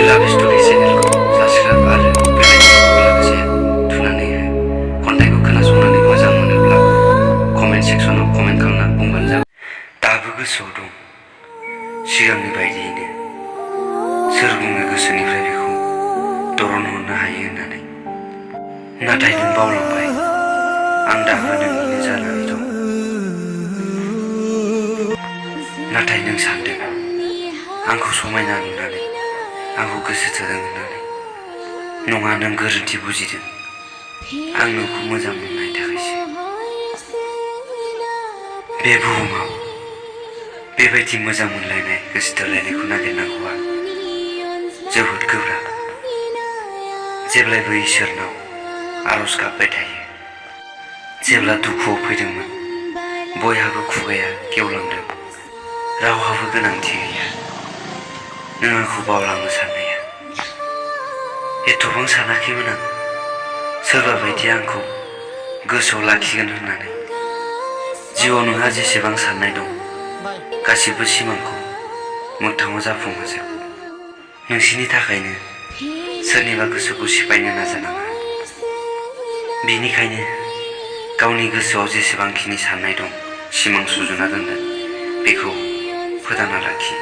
लाभ story चेनेलखौ subscribe आरो बेलाइकनखौ लोगोसे थुनानै हो। खन्थाइखौ खोनासंनानै मोजां मोनोब्ला कमेन्ट सेक्सनाव कमेन्ट खालामना बुंबानो जाबाय। दाबो गोसोआव दं सिगांनि बायदियैनो सोर बुङो गोसोनिफ्राय बेखौ दरनहरनो हायो होननानै। नाथाय नों बावलांबाय आं दाबो नोंनिनो जानानै दं। नाथाय नों सानदों आंखौ समायना नुनानै आंखौ गोसो थोदों होननानै। नङा, नों गोरोन्थि बुजिदों। आं नोंखौ मोजां मोननायनि थाखायसो। बे बुहुमाव बेबायदि मोजां मोनलायनाय गोसो थोलायनायखौ नागिरनांगौआ जोबोद गोब्राब। जेब्लायबो इसोरनाव आरज गाबबाय थायो। जेब्ला दुखुआव फैदोंमोन बयहाबो खुगाया गेवलांदों, रावहाबो गोनांथि गैया नों आंखौ बावलांनो साननाया। एथ'बां सानाखैमोन आं सोरबा बायदि आंखौ गोसोआव लाखिगोन होननानै। जिउआव नोंहा जेसेबां साननाय दं गासिबो सिमांखौ मोगथाङाव जाफुंहोजोब। नोंसिनि थाखायनो सोरनिबा गोसोखौ सिफायनो नाजानाङा। बेनिखायनो गावनि गोसोआव जेसेबांखिनि साननाय दं, सिमां सुजुना दोनदों, बेखौ फोथांना लाखि।